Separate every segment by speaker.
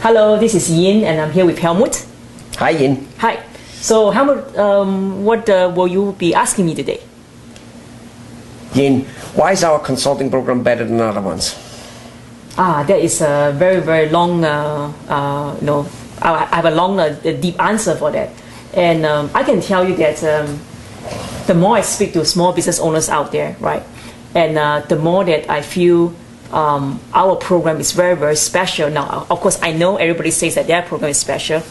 Speaker 1: Hello, this is Yin, and I'm here with Helmut.
Speaker 2: Hi, Yin.
Speaker 1: Hi. So, Helmut, what will you be asking me today?
Speaker 2: Yin, why is our consulting program better than other ones?
Speaker 1: That is a very, very long, I have a long, deep answer for that. And I can tell you that the more I speak to small business owners out there, right, and the more that I feel our program is very, very special. Now, of course, I know everybody says that their program is special.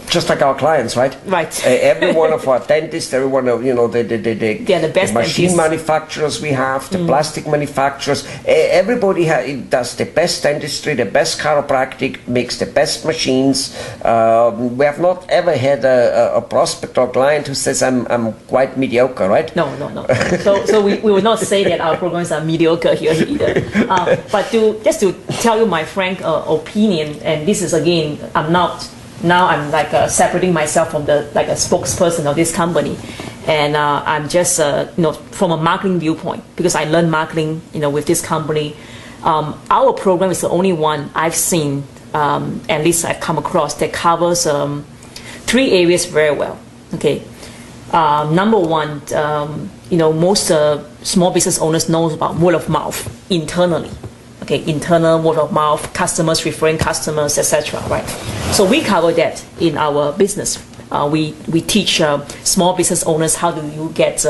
Speaker 2: Just like our clients, right?
Speaker 1: Right.
Speaker 2: Every one of our dentists, every one of,
Speaker 1: the best
Speaker 2: machine
Speaker 1: dentists.
Speaker 2: Manufacturers we have, the plastic manufacturers, everybody does the best dentistry, the best chiropractic, makes the best machines. We have not ever had a prospect or client who says, I'm quite mediocre, right?
Speaker 1: No. So we will not say that our programs are mediocre here either. But just to tell you my frank opinion, and this is again, I'm like separating myself from a spokesperson of this company, and I'm just from a marketing viewpoint, because I learned marketing with this company. Our program is the only one I've seen, at least I've come across, that covers 3 areas very well. Okay, number one, most small business owners know about word of mouth internally. Okay, internal word of mouth, customers referring customers, etc. Right. So we cover that in our business. We teach small business owners how do you get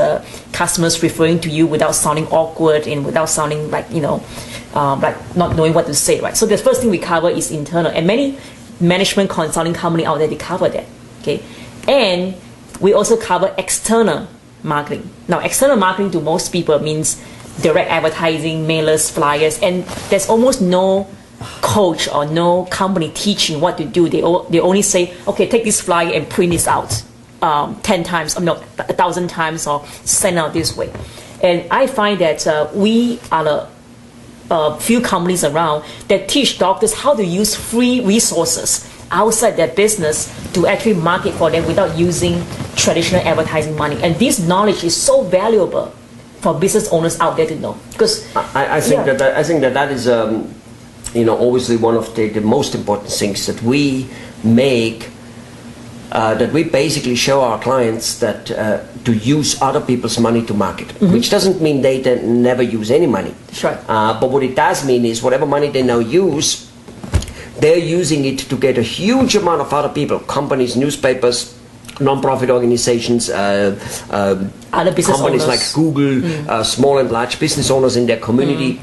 Speaker 1: customers referring to you without sounding awkward and without sounding like like not knowing what to say. Right. So the first thing we cover is internal, and many management consulting company out there, they cover that. Okay, and we also cover external marketing. Now, external marketing to most people means direct advertising, mailers, flyers, and there's almost no coach or no company teaching what to do. They only say, okay, take this flyer and print this out 10 times, 1,000 times, or send out this way. And I find that we are a few companies around that teach doctors how to use free resources outside their business to actually market for them without using traditional advertising money. And this knowledge is so valuable for business owners out there to know, because
Speaker 2: I think that is obviously one of the most important things that we make, that we basically show our clients that to use other people's money to market, which doesn't mean they never use any money.
Speaker 1: That's right.
Speaker 2: But what it does mean is whatever money they now use, they're using it to get a huge amount of other people, companies, newspapers, non-profit organizations,
Speaker 1: other business
Speaker 2: companies
Speaker 1: owners
Speaker 2: like Google, small and large business owners in their community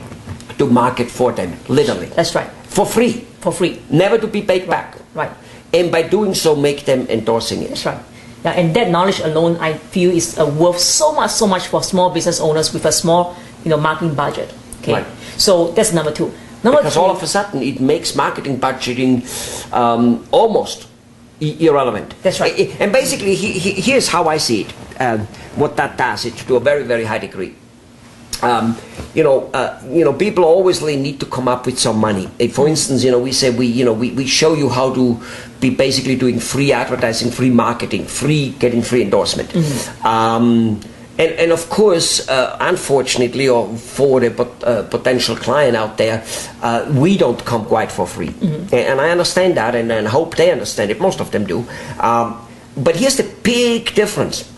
Speaker 2: to market for them, literally.
Speaker 1: That's right.
Speaker 2: For free.
Speaker 1: For free.
Speaker 2: Never to be paid back.
Speaker 1: Right.
Speaker 2: And by doing so, make them endorsing it.
Speaker 1: That's right. Yeah, and that knowledge alone, I feel, is worth so much for small business owners with a small, marketing budget. Okay.
Speaker 2: Right.
Speaker 1: So that's number 2.
Speaker 2: Because all of a sudden, it makes marketing budgeting almost irrelevant.
Speaker 1: That's right.
Speaker 2: And basically, here's how I see it. What that does, it to a very, very high degree. People always need to come up with some money. For instance, we say we show you how to be basically doing free advertising, free marketing, getting free endorsement. And of course, unfortunately, or for the potential client out there, we don't come quite for free. And I understand that, and I hope they understand it. Most of them do. But here's the big difference.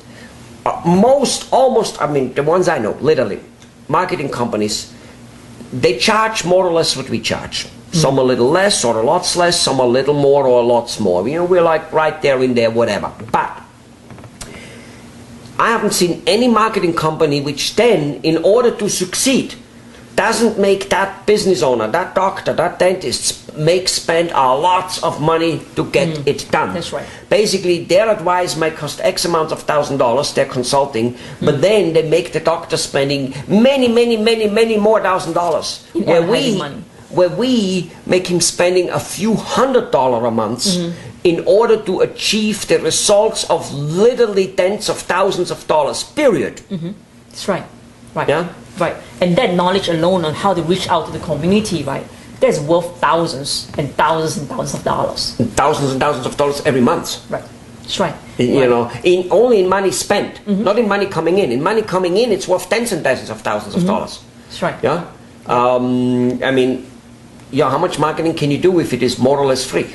Speaker 2: The ones I know, literally, marketing companies, they charge more or less what we charge. Some a little less or a lot less, some a little more or a lot more. We're like right there in there, whatever. But I haven't seen any marketing company which then, in order to succeed, doesn't make that business owner, that doctor, that dentist spend a lot of money to get it done.
Speaker 1: That's right.
Speaker 2: Basically, their advice might cost X amount of $1,000, their consulting, but then they make the doctor spending many more $1,000s. Where we make him spending a few $100 a month in order to achieve the results of literally tens of thousands of dollars, period.
Speaker 1: That's right. Right.
Speaker 2: Yeah?
Speaker 1: Right. And that knowledge alone on how to reach out to the community, right, that's worth thousands and thousands and thousands of dollars.
Speaker 2: And thousands of dollars every month.
Speaker 1: Right. That's right.
Speaker 2: Only in money spent, not in money coming in. In money coming in, it's worth tens and tens of thousands of dollars.
Speaker 1: That's right.
Speaker 2: Yeah? yeah, how much marketing can you do if it is more or less free?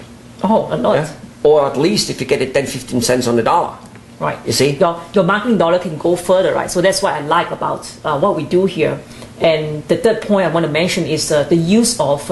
Speaker 1: Oh, a lot.
Speaker 2: Yeah? Or at least if you get it 10, 15 cents on the dollar.
Speaker 1: Right.
Speaker 2: You see?
Speaker 1: Your marketing dollar can go further, right? So that's what I like about what we do here. And the third point I want to mention is the use of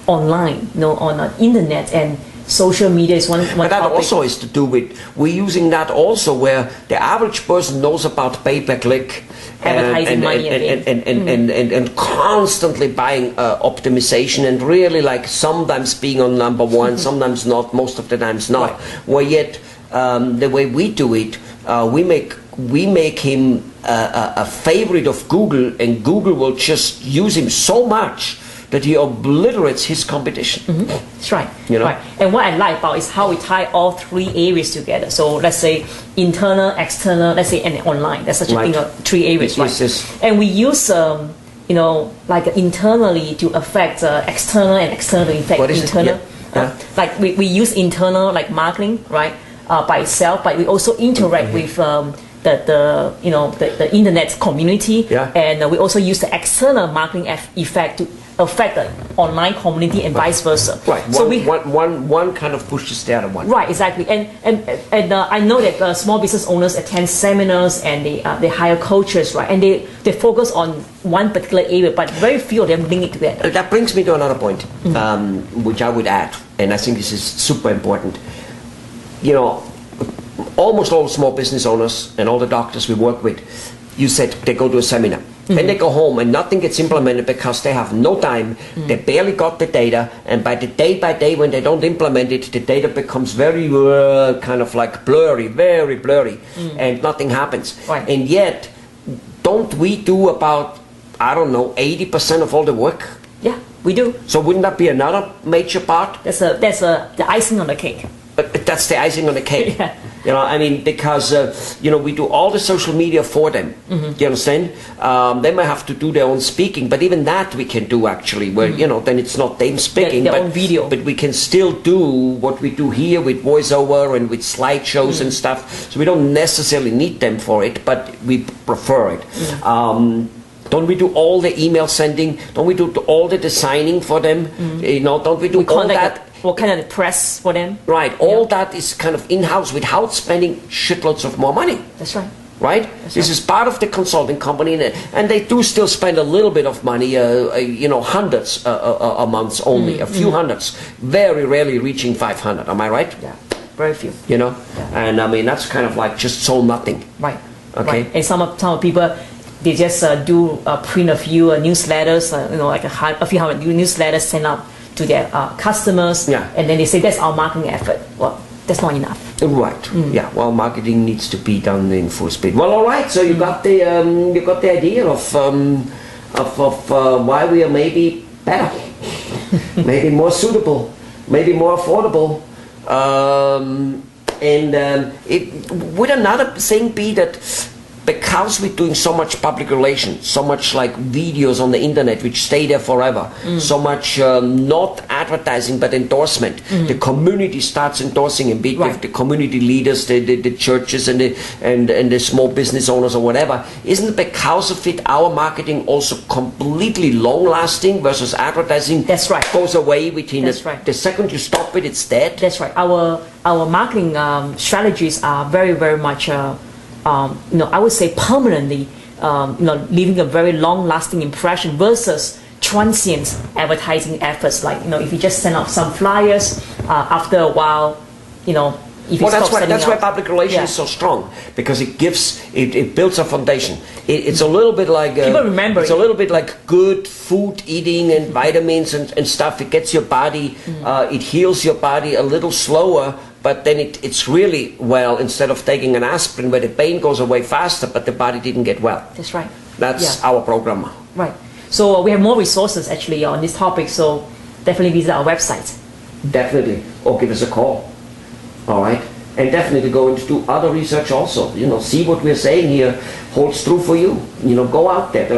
Speaker 1: online, on the internet and social media is one
Speaker 2: But that
Speaker 1: topic.
Speaker 2: also is to do with, we're using that also where the average person knows about pay-per-click
Speaker 1: Advertising money
Speaker 2: and constantly buying optimization and really like sometimes being on number one, sometimes not, most of the times not.
Speaker 1: Right.
Speaker 2: Where yet the way we do it, we make him a favorite of Google, and Google will just use him so much that he obliterates his competition.
Speaker 1: That's right.
Speaker 2: You know?
Speaker 1: Right. And what I like about is how we tie all three areas together. So let's say internal, external, let's say, and online. That's such a
Speaker 2: Right.
Speaker 1: thing of three areas, right?
Speaker 2: Yes.
Speaker 1: And we use like internally to affect external and external to affect
Speaker 2: What is it?
Speaker 1: internal.
Speaker 2: Yeah.
Speaker 1: Like we use internal like marketing, right, by itself, but we also interact with the internet community,
Speaker 2: Yeah.
Speaker 1: and we also use the external marketing effect to affect the online community and vice versa.
Speaker 2: Right.
Speaker 1: So
Speaker 2: One kind of pushes the other one.
Speaker 1: right, exactly. And I know that small business owners attend seminars and they hire coaches, right? And they focus on one particular area, but very few of them link it together.
Speaker 2: That brings me to another point, which I would add, and I think this is super important. Almost all small business owners and all the doctors we work with, you said they go to a seminar. Then they go home and nothing gets implemented because they have no time, they barely got the data, and by day when they don't implement it, the data becomes very kind of like blurry, very blurry, and nothing happens.
Speaker 1: Right.
Speaker 2: And yet, don't we do about, 80% of all the work?
Speaker 1: Yeah, we do.
Speaker 2: So wouldn't that be another major part?
Speaker 1: That's the icing on the cake.
Speaker 2: But that's the icing on the cake.
Speaker 1: Yeah.
Speaker 2: Because we do all the social media for them. Do you understand? They might have to do their own speaking, but even that we can do actually. Where then it's not them speaking,
Speaker 1: their own video.
Speaker 2: But we can still do what we do here with voiceover and with slideshows and stuff. So we don't necessarily need them for it, but we prefer it. Don't we do all the email sending? Don't we do all the designing for them? Don't we do all that?
Speaker 1: What kind of press for them?
Speaker 2: Right, all that is kind of in-house without spending shitloads of more money.
Speaker 1: That's right.
Speaker 2: Right? This is part of the consulting company, and they do still spend a little bit of money, hundreds a month only, a few hundreds, very rarely reaching 500. Am I right?
Speaker 1: Yeah, very few.
Speaker 2: And that's kind of like just so nothing.
Speaker 1: Right.
Speaker 2: Okay.
Speaker 1: Right. And some people, they just do print a few newsletters, like a few hundred newsletters sent out to their customers, and then they say that's our marketing effort. Well, that's not enough.
Speaker 2: Right. Yeah. Well, marketing needs to be done in full speed. Well, all right. So you got the idea of why we are maybe better, maybe more suitable, maybe more affordable, and it would another thing be that, because we're doing so much public relations, so much like videos on the internet which stay there forever, so much not advertising but endorsement. The community starts endorsing and be with the community leaders, the churches and the small business owners or whatever. Isn't it because of it our marketing also completely long lasting versus advertising?
Speaker 1: That's right.
Speaker 2: Goes away within
Speaker 1: right.
Speaker 2: the second you stop it, it's dead.
Speaker 1: That's right. Our marketing strategies are very, very much I would say permanently, leaving a very long-lasting impression versus transient advertising efforts. Like, if you just send out some flyers, after a while, if you stop sending
Speaker 2: that's why
Speaker 1: out.
Speaker 2: public relations is so strong, because it builds a foundation. It's a little bit like
Speaker 1: people remember.
Speaker 2: It's a little bit like good food eating and vitamins and stuff. It gets your body, it heals your body a little slower. But then it's really well, instead of taking an aspirin where the pain goes away faster, but the body didn't get well.
Speaker 1: That's right.
Speaker 2: That's our program.
Speaker 1: Right. So we have more resources actually on this topic. So definitely visit our website. Definitely.
Speaker 2: Or give us a call. All right. And definitely go and do other research also. See what we're saying here holds true for you. Go out there.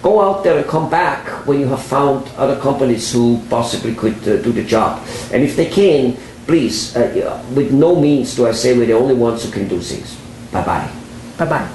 Speaker 2: Go out there and come back when you have found other companies who possibly could do the job. And if they can, please, with no means do I say we're the only ones who can do things. Bye-bye.
Speaker 1: Bye-bye.